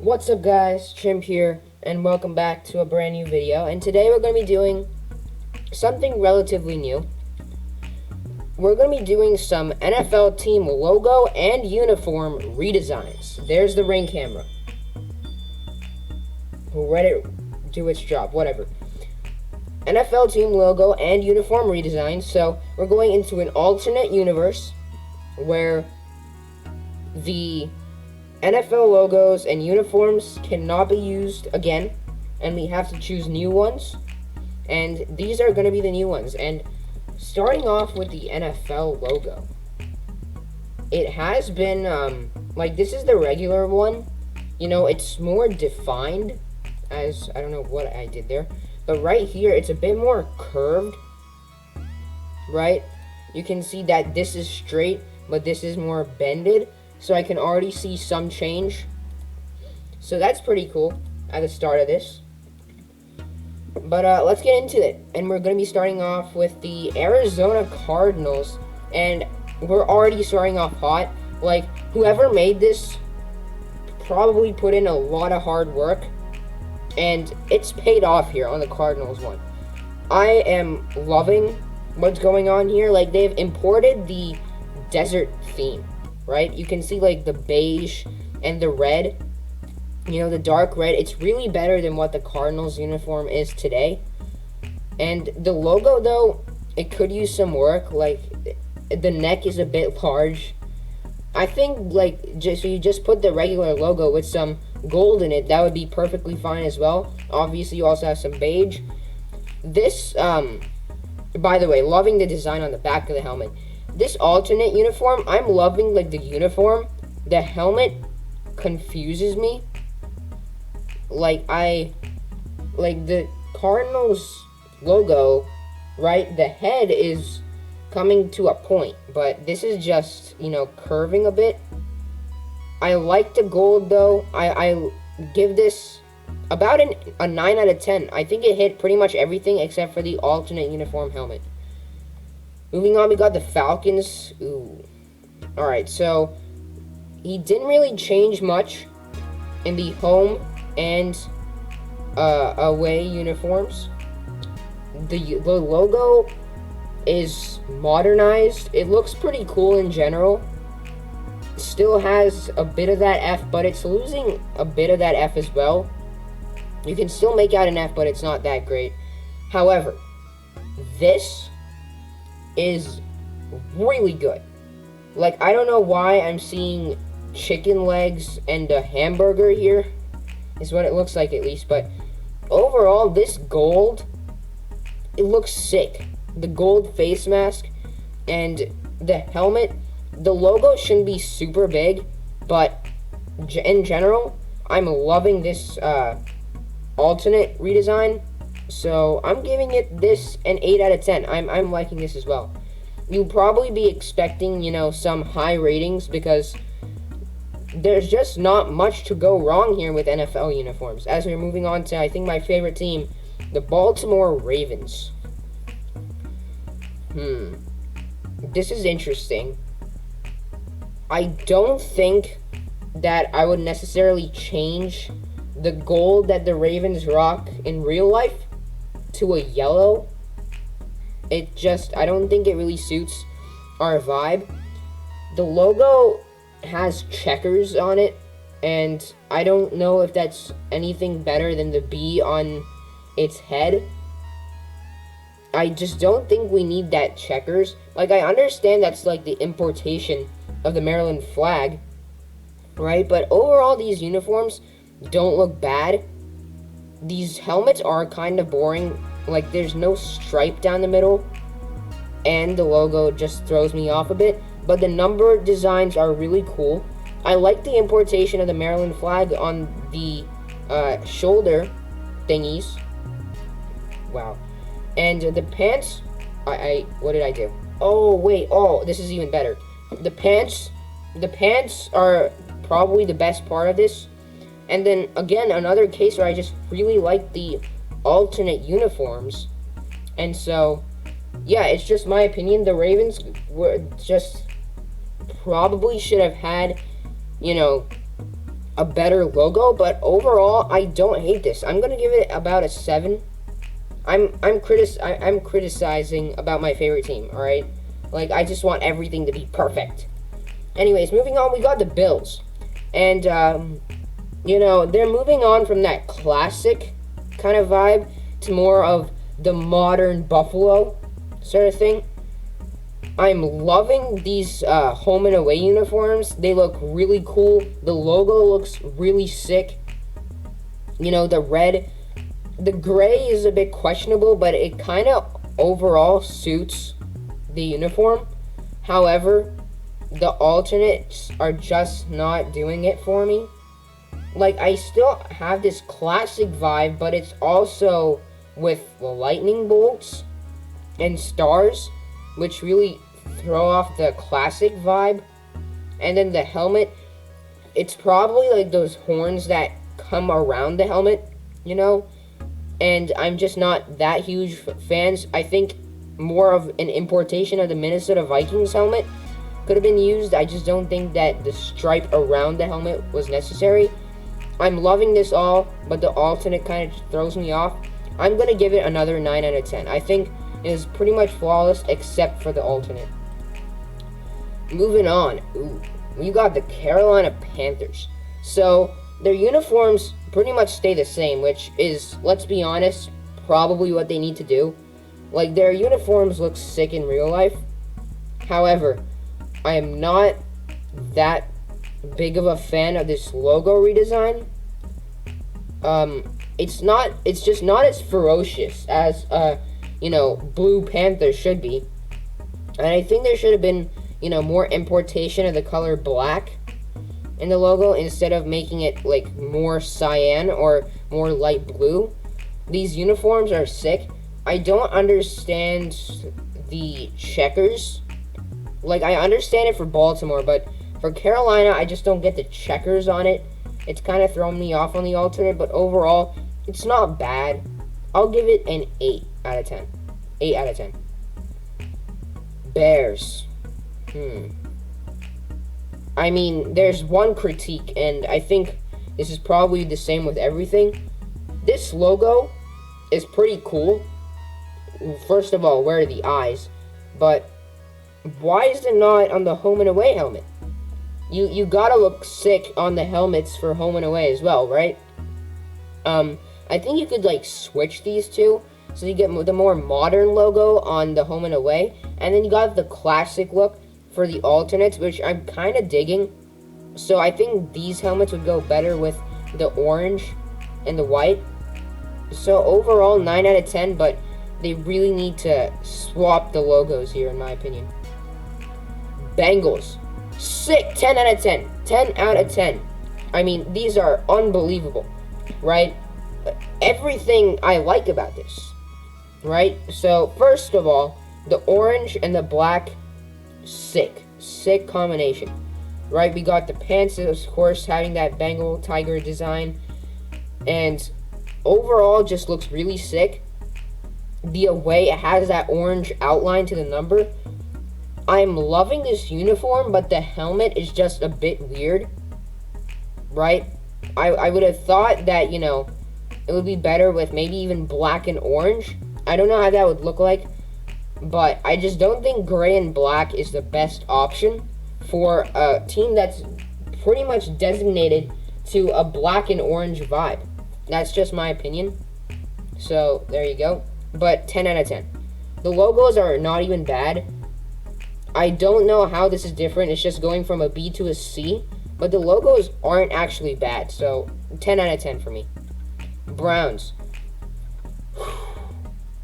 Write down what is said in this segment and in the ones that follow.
What's up guys, Chimp here, and welcome back to a brand new video. And today we're going to be doing something relatively new. We're going to be doing some NFL team logo and uniform redesigns. There's the ring camera. We'll let it do its job, whatever. NFL team logo and uniform redesigns. So we're going into an alternate universe where the NFL logos and uniforms cannot be used again, and we have to choose new ones. And these are going to be the new ones. And starting off with the NFL logo, it has been, this is the regular one. You know, it's more defined, as, I don't know what I did there. But right here, it's a bit more curved, right? You can see that this is straight, but this is more bended. So I can already see some change. So that's pretty cool at the start of this. But let's get into it. And we're going to be starting off with the Arizona Cardinals. And we're already starting off hot. Like, whoever made this probably put in a lot of hard work. And it's paid off here on the Cardinals one. I am loving what's going on here. Like, they've imported the desert theme, right? You can see, like, the beige and the red. You know, the dark red. It's really better than what the Cardinals uniform is today. And the logo, though, it could use some work. Like, the neck is a bit large. I think, like, so you just put the regular logo with some gold in it, that would be perfectly fine as well. Obviously, you also have some beige. This, by the way, loving the design on the back of the helmet. This alternate uniform, I'm loving, like, the uniform. The helmet confuses me. Like, the Cardinals logo, right? The head is coming to a point, but this is just, you know, curving a bit. I like the gold, though. I give this about a 9 out of 10. I think it hit pretty much everything except for the alternate uniform helmet. Moving on, we got the Falcons. Ooh. Alright, so he didn't really change much in the home and away uniforms. The logo is modernized. It looks pretty cool in general. Still has a bit of that F, but it's losing a bit of that F as well. You can still make out an F, but it's not that great. However, this is really good. Like, I don't know why I'm seeing chicken legs and a hamburger here. Is what it looks like, at least. But overall, this gold, it looks sick. The gold face mask and the helmet. The logo shouldn't be super big, but in general, I'm loving this alternate redesign. So I'm giving it this an 8 out of 10. I'm liking this as well. You'll probably be expecting, you know, some high ratings because there's just not much to go wrong here with NFL uniforms. As we're moving on to, I think, my favorite team, the Baltimore Ravens. This is interesting. I don't think that I would necessarily change the gold that the Ravens rock in real life to a yellow. It just, I don't think it really suits our vibe. The logo has checkers on it, and I don't know if that's anything better than the B on its head. I just don't think we need that checkers. Like, I understand that's like the importation of the Maryland flag, right? But overall, these uniforms don't look bad. These helmets are kind of boring. Like, there's no stripe down the middle, and the logo just throws me off a bit. But the number designs are really cool. I like the importation of the Maryland flag on the shoulder thingies. Wow. And the pants, what did I do? Oh, wait, this is even better. The pants are probably the best part of this. And then, again, another case where I just really like the alternate uniforms. And so, yeah, it's just my opinion. The Ravens were just probably should have had, you know, a better logo, but overall, I don't hate this. I'm gonna give it about a 7. I'm criticizing about my favorite team, alright? Like, I just want everything to be perfect. Anyways, moving on, we got the Bills. And, you know, they're moving on from that classic kind of vibe to more of the modern Buffalo sort of thing. I'm loving these home and away uniforms. They look really cool. The logo looks really sick. You know, the red, the gray is a bit questionable, but it kind of overall suits the uniform. However, the alternates are just not doing it for me. Like, I still have this classic vibe, but it's also with lightning bolts and stars, which really throw off the classic vibe. And then the helmet, it's probably like those horns that come around the helmet, you know? And I'm just not that huge fans. I think more of an importation of the Minnesota Vikings helmet could have been used. I just don't think that the stripe around the helmet was necessary. I'm loving this all, but the alternate kind of throws me off. I'm going to give it another 9 out of 10. I think it is pretty much flawless except for the alternate. Moving on. Ooh, we got the Carolina Panthers. So, their uniforms pretty much stay the same, which is, let's be honest, probably what they need to do. Like, their uniforms look sick in real life. However, I am not that big of a fan of this logo redesign. It's just not as ferocious as, you know, Blue Panther should be. And I think there should have been, you know, more importation of the color black in the logo instead of making it, like, more cyan or more light blue. These uniforms are sick. I don't understand the checkers. Like, I understand it for Baltimore, but for Carolina, I just don't get the checkers on it. It's kind of thrown me off on the alternate, but overall, it's not bad. I'll give it an 8 out of 10. 8 out of 10. Bears. I mean, there's one critique, and I think this is probably the same with everything. This logo is pretty cool. First of all, where are the eyes? But why is it not on the home and away helmet? You gotta look sick on the helmets for home and away as well, right? I think you could, like, switch these two, so you get the more modern logo on the home and away, and then you got the classic look for the alternates, which I'm kind of digging. So I think these helmets would go better with the orange and the white. So overall, 9 out of 10, but they really need to swap the logos here, in my opinion. Bengals. Sick. 10 out of 10. 10 out of 10. I mean, these are unbelievable, right? Everything I like about this, right? So, first of all, the orange and the black, sick. Sick combination, right? We got the pants, of course, having that Bengal tiger design. And overall, just looks really sick. The away, it has that orange outline to the number. I'm loving this uniform, but the helmet is just a bit weird, right? I would have thought that, you know, it would be better with maybe even black and orange. I don't know how that would look like, but I just don't think gray and black is the best option for a team that's pretty much designated to a black and orange vibe. That's just my opinion. So, there you go. But 10 out of 10. The logos are not even bad. I don't know how this is different. It's just going from a B to a C. But the logos aren't actually bad. So, 10 out of 10 for me. Browns.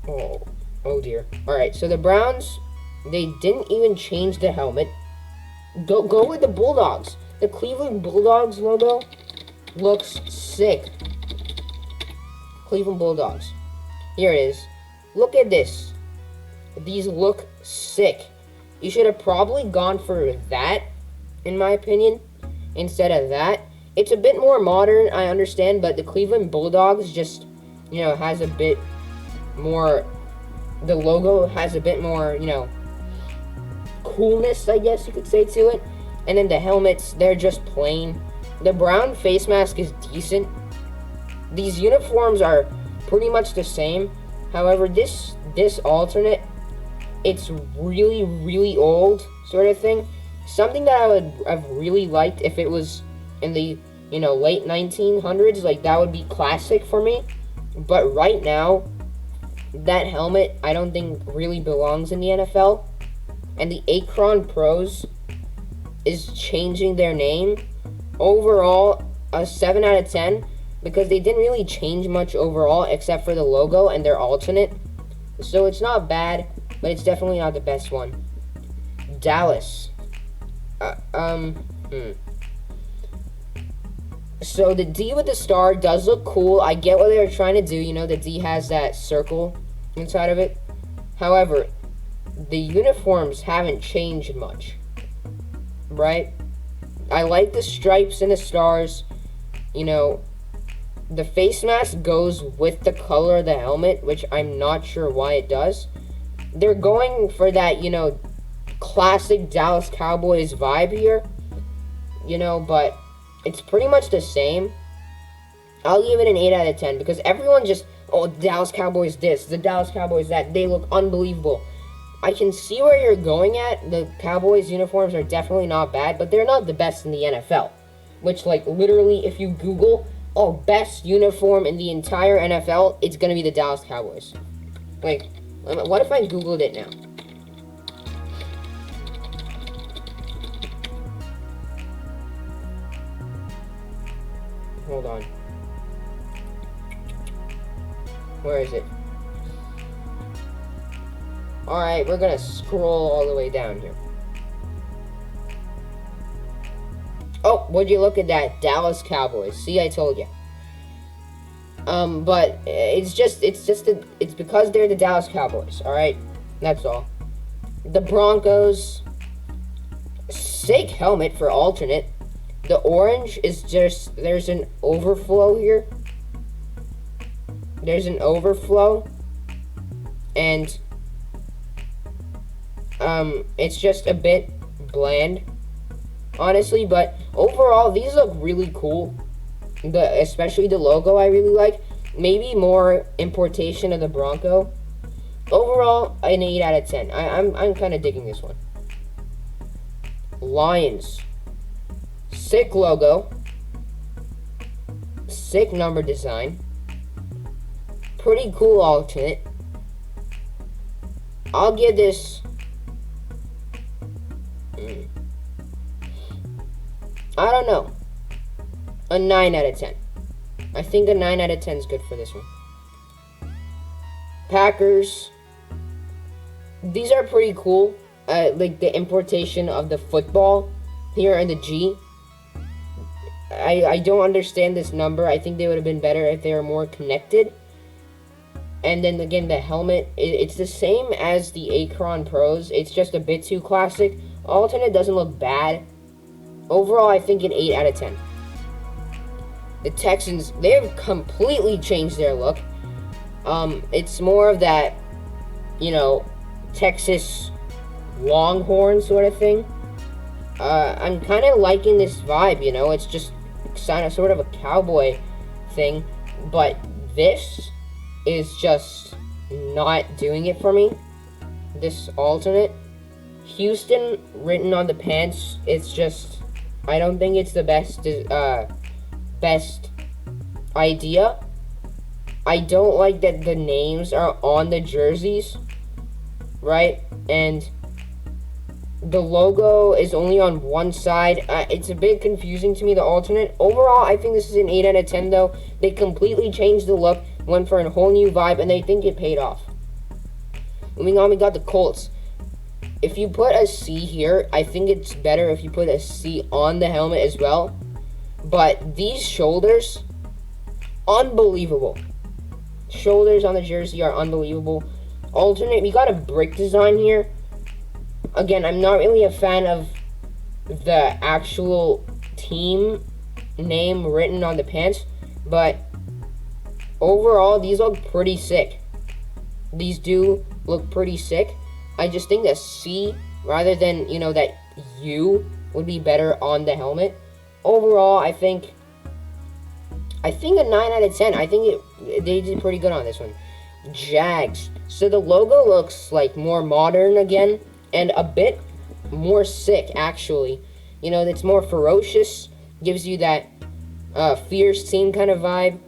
Oh dear. Alright, so the Browns, they didn't even change the helmet. Go with the Bulldogs. The Cleveland Bulldogs logo looks sick. Cleveland Bulldogs. Here it is. Look at this. These look sick. You should have probably gone for that, in my opinion, instead of that. It's a bit more modern, I understand, but the Cleveland Bulldogs just, you know, has a bit more, the logo has a bit more, you know, coolness, I guess you could say, to it. And then the helmets, they're just plain. The brown face mask is decent. These uniforms are pretty much the same. However, this alternate, it's really, really old sort of thing. Something that I would have really liked if it was in the, late 1900s, like that would be classic for me. But right now, that helmet I don't think really belongs in the NFL. And the Akron Pros is changing their name. Overall, a 7 out of 10 because they didn't really change much overall except for the logo and their alternate. So it's not bad, but it's definitely not the best one. Dallas. So the D with the star does look cool. I get what they were trying to do. The D has that circle inside of it. However, the uniforms haven't changed much. Right? I like the stripes and the stars. The face mask goes with the color of the helmet, which I'm not sure why it does. They're going for that, classic Dallas Cowboys vibe here. But it's pretty much the same. I'll give it an 8 out of 10 because everyone just, the Dallas Cowboys this, the Dallas Cowboys that. They look unbelievable. I can see where you're going at. The Cowboys uniforms are definitely not bad, but they're not the best in the NFL. Which, literally, if you Google, best uniform in the entire NFL, it's going to be the Dallas Cowboys. What if I Googled it now? Hold on. Where is it? Alright, we're gonna scroll all the way down here. Oh, would you look at that? Dallas Cowboys. See, I told you. But it's because they're the Dallas Cowboys, alright? That's all. The Broncos, sick helmet for alternate. The orange is just, there's an overflow here. There's an overflow. And it's just a bit bland, honestly, but overall, these look really cool. Especially the logo I really like. Maybe more importation of the Bronco. Overall, an 8 out of 10. I'm kind of digging this one. Lions. Sick logo. Sick number design. Pretty cool alternate. I'll give this... I don't know. A 9 out of 10. I think a 9 out of 10 is good for this one. Packers. These are pretty cool. The importation of the football here in the G. I don't understand this number. I think they would have been better if they were more connected. And then again, the helmet, it's the same as the Akron Pros. It's just a bit too classic. Alternate doesn't look bad. Overall, I think an 8 out of 10. The Texans, they've completely changed their look. It's more of that, Texas Longhorn sort of thing. I'm kind of liking this vibe, It's just sort of a cowboy thing. But this is just not doing it for me. This alternate. Houston written on the pants, it's just, I don't think it's the best idea. I don't like that the names are on the jerseys, right? And the logo is only on one side. It's a bit confusing to me, the alternate. Overall, I think this is an 8 out of 10, though. They completely changed the look, went for a whole new vibe, and I think it paid off. Moving on, we got the Colts. If you put a C here, I think it's better if you put a C on the helmet as well. But these shoulders, unbelievable. Shoulders on the jersey are unbelievable. Alternate, we got a brick design here. Again, I'm not really a fan of the actual team name written on the pants, but overall, these look pretty sick. These do look pretty sick. I just think that C, rather than, that U, would be better on the helmet. overall, I think a 9 out of 10. I think they did pretty good on this one. Jags. So the logo looks like more modern again, and a bit more sick, actually. You know, it's more ferocious, gives you that fierce team kind of vibe.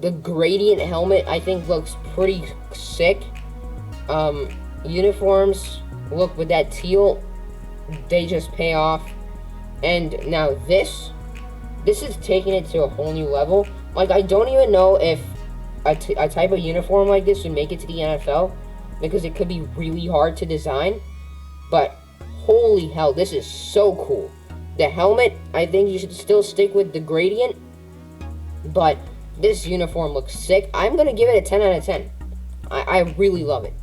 The gradient helmet, I think, looks pretty sick. Uniforms look with that teal, they just pay off. And now this is taking it to a whole new level. Like, I don't even know if a type of uniform like this would make it to the NFL, because it could be really hard to design. But holy hell, this is so cool. The helmet, I think you should still stick with the gradient, but this uniform looks sick. I'm going to give it a 10 out of 10. I really love it.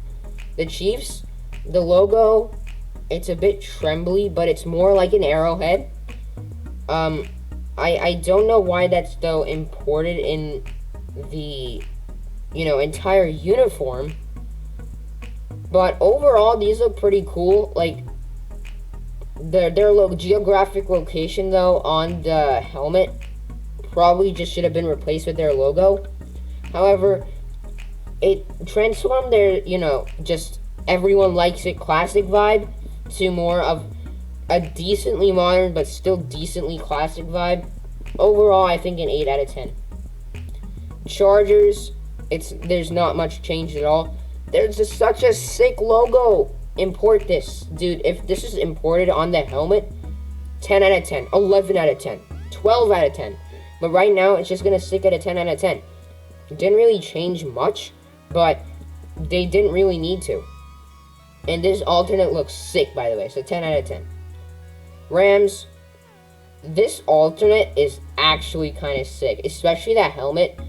The Chiefs, the logo, it's a bit trembly, but it's more like an arrowhead. I don't know why that's, though, imported in the, entire uniform. But overall, these look pretty cool. Like, their geographic location, though, on the helmet probably just should have been replaced with their logo. However, it transformed their, just everyone likes it classic vibe to more of a decently modern but still decently classic vibe. Overall, I think an 8 out of 10. Chargers, there's not much change at all. There's just such a sick logo. Import this. Dude, if this is imported on the helmet, 10 out of 10, 11 out of 10, 12 out of 10. But right now, it's just going to stick at a 10 out of 10. It didn't really change much, but they didn't really need to. And this alternate looks sick, by the way, so 10 out of 10. Rams, this alternate is actually kind of sick, especially that helmet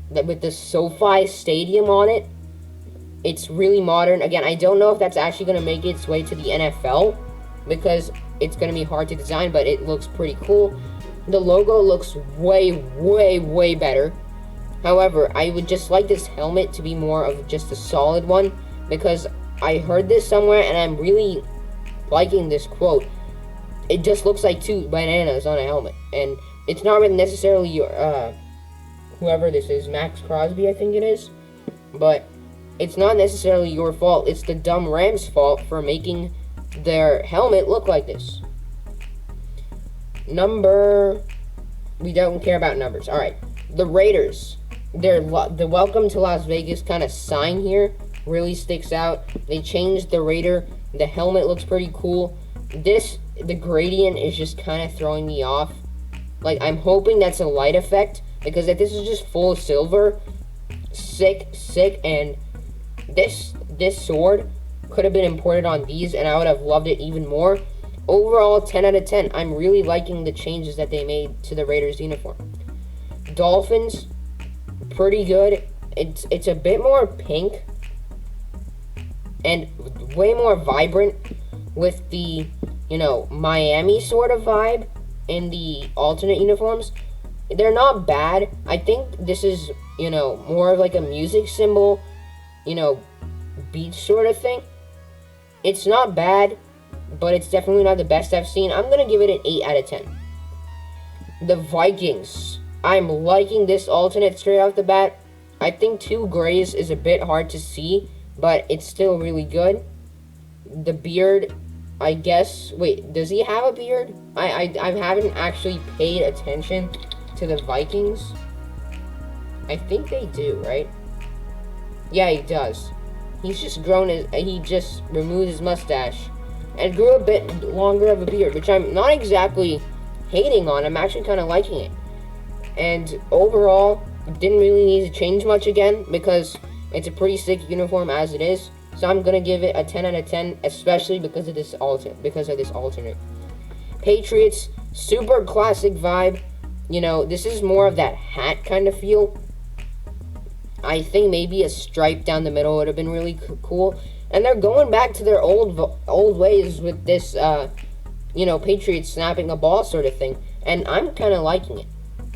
with the SoFi Stadium on it. It's really modern. Again, I don't know if that's actually going to make its way to the NFL, because it's going to be hard to design, but it looks pretty cool. The logo looks way, way, way better. However, I would just like this helmet to be more of just a solid one, because I heard this somewhere, and I'm really liking this quote. It just looks like two bananas on a helmet, and it's not really necessarily your, whoever this is, Max Crosby, I think it is, but it's not necessarily your fault. It's the dumb Rams' fault for making their helmet look like this. We don't care about numbers. Alright, the Raiders. The welcome to Las Vegas kind of sign here really sticks out. They changed the Raider. The helmet looks pretty cool. The gradient is just kind of throwing me off. Like, I'm hoping that's a light effect, because if this is just full silver, sick, and this sword could have been imported on these, and I would have loved it even more. Overall, 10 out of 10. I'm really liking the changes that they made to the Raiders uniform. Dolphins, pretty good. It's a bit more pink and way more vibrant with the, Miami sort of vibe in the alternate uniforms. They're not bad. I think this is, more of like a music symbol, beach sort of thing. It's not bad, but it's definitely not the best I've seen. I'm going to give it an 8 out of 10. The Vikings. I'm liking this alternate straight off the bat. I think 2 grays is a bit hard to see, but it's still really good. The beard, I guess... Wait, does he have a beard? I haven't actually paid attention to the Vikings. I think they do, right? Yeah, he does. He's just he just removed his mustache and grew a bit longer of a beard, which I'm not exactly hating on. I'm actually kind of liking it. And overall, didn't really need to change much again, because it's a pretty sick uniform as it is. So I'm gonna give it a 10 out of 10, especially because of this alternate. Patriots, super classic vibe. This is more of that hat kind of feel. I think maybe a stripe down the middle would have been really cool. And they're going back to their old ways with this, Patriots snapping a ball sort of thing. And I'm kind of liking it.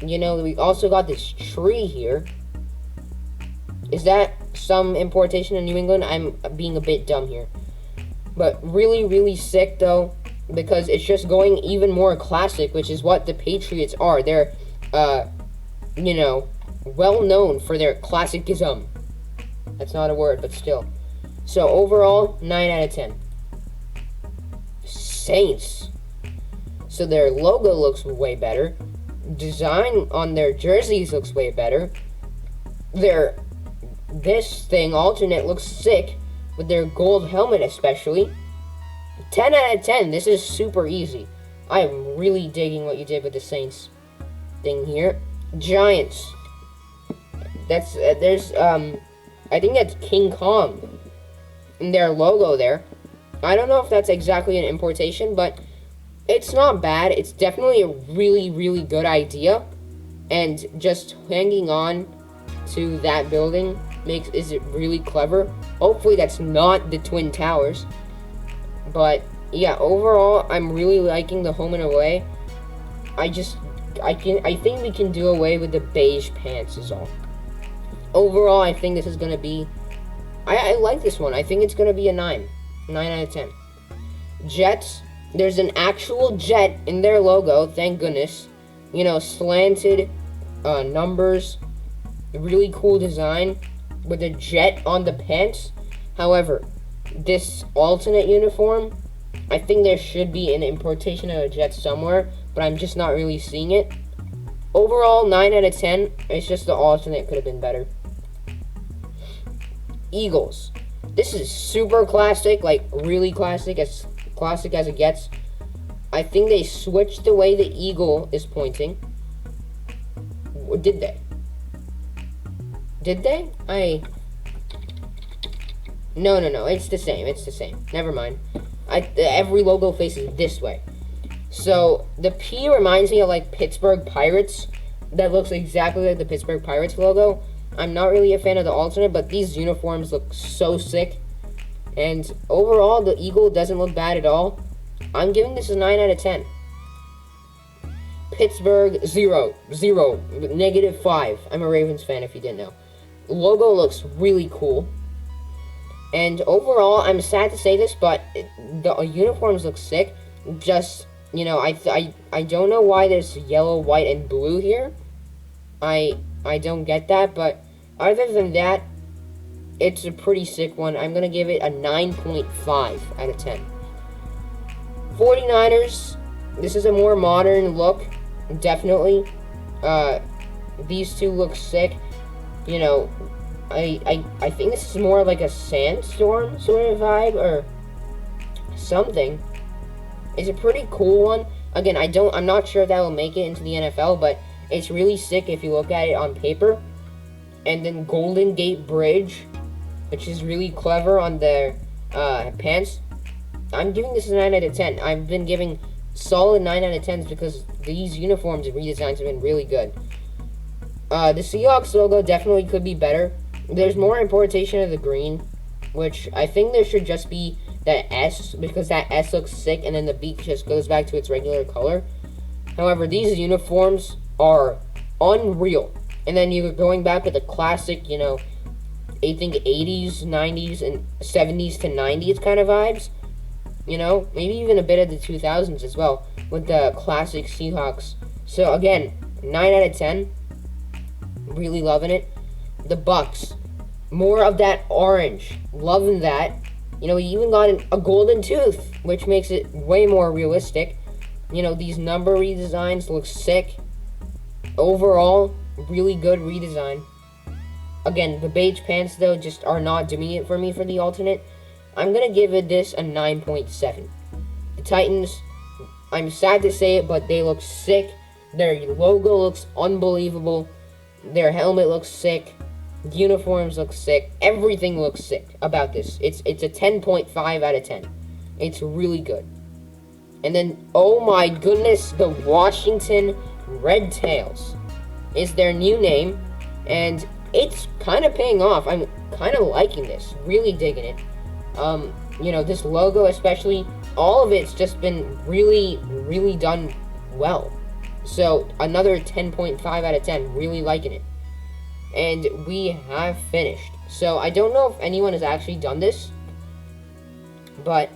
We also got this tree here. Is that some importation in New England? I'm being a bit dumb here. But really, really sick, though. because it's just going even more classic, which is what the Patriots are. They're, you know, well known for their classicism. That's not a word, but still. So overall, 9 out of 10. Saints. So their logo looks way better. Design on their jerseys looks way better. This thing, alternate, looks sick, with their gold helmet especially. 10 out of 10. This is super easy. I am really digging what you did with the Saints thing here. Giants. I think that's King Kong in their logo there. I don't know if that's exactly an importation, but it's not bad. It's definitely a really, really good idea. And just hanging on to that building is it really clever. Hopefully that's not the Twin Towers. But yeah, overall I'm really liking the home and away. I think we can do away with the beige pants is all. Overall, I think this is gonna be I like this one. I think it's gonna be a 9. 9 out of 10. Jets. There's an actual jet in their logo, thank goodness. You know, slanted numbers. Really cool design with a jet on the pants. However, this alternate uniform, I think there should be an importation of a jet somewhere, but I'm just not really seeing it. Overall, 9 out of 10. It's just the alternate could have been better. Eagles. This is super classic, like really classic, as classic as it gets. I think they switched the way the eagle is pointing. Or did they? Did they? No, it's the same, Never mind. Every logo faces this way. So, the P reminds me of, like, Pittsburgh Pirates. That looks exactly like the Pittsburgh Pirates logo. I'm not really a fan of the alternate, but these uniforms look so sick. And overall, the eagle doesn't look bad at all. I'm giving this a 9 out of 10. Pittsburgh, 0, -5. I'm a Ravens fan if you didn't know. Logo looks really cool. And overall, I'm sad to say this, but the uniforms look sick. Just, you know, I don't know why there's yellow, white, and blue here. I don't get that, but other than that, it's a pretty sick one. I'm going to give it a 9.5 out of 10. 49ers, this is a more modern look, definitely. These two look sick. You know, I think this is more like a sandstorm sort of vibe, or something. It's a pretty cool one. Again, I'm not sure if that will make it into the NFL, but it's really sick if you look at it on paper. And then Golden Gate Bridge, which is really clever on their pants. I'm giving this a 9 out of 10. I've been giving solid 9 out of 10s because these uniforms and redesigns have been really good. The Seahawks logo definitely could be better. There's more importation of the green, which I think there should just be that S, because that S looks sick, and then the beak just goes back to its regular color. However, these uniforms are unreal. And then you're going back with the classic, you know, I think 80s, 90s, and 70s to 90s kind of vibes. You know, maybe even a bit of the 2000s as well, with the classic Seahawks. So again, 9 out of 10. Really loving it. The Bucks. More of that orange. Loving that. You know, we even got a golden tooth, which makes it way more realistic. You know, these number redesigns look sick. Overall, really good redesign. Again, the beige pants, though, just are not doing it for me for the alternate. I'm going to give this a 9.7. The Titans, I'm sad to say it, but they look sick. Their logo looks unbelievable. Their helmet looks sick. Uniforms look sick. Everything looks sick about this. It's a 10.5 out of 10. It's really good. And then, oh my goodness, the Washington Red Tails is their new name. And it's kind of paying off. I'm kind of liking this. Really digging it. You know, this logo especially, all of it's just been really, really done well. So, another 10.5 out of 10. Really liking it. And we have finished. So, I don't know if anyone has actually done this, but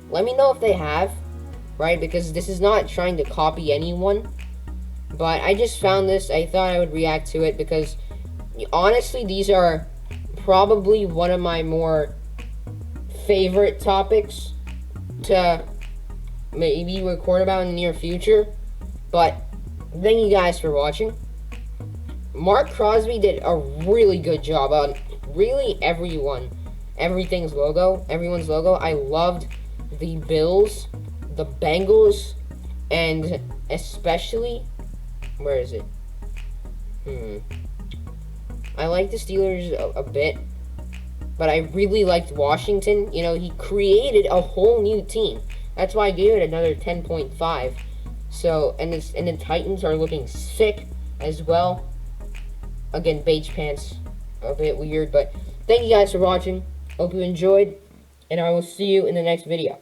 let me know if they have. right? Because this is not trying to copy anyone. But I just found this. I thought I would react to it because, honestly, these are probably one of my more favorite topics to maybe record about in the near future. But thank you guys for watching. Mark Crosby did a really good job on really everything's logo, everyone's logo. I loved the Bills, the Bengals, and especially, where is it? I like the Steelers a bit, but I really liked Washington. You know, he created a whole new team. That's why I gave it another 10.5. So, and the Titans are looking sick as well. Again, beige pants, a bit weird, but thank you guys for watching. Hope you enjoyed, and I will see you in the next video.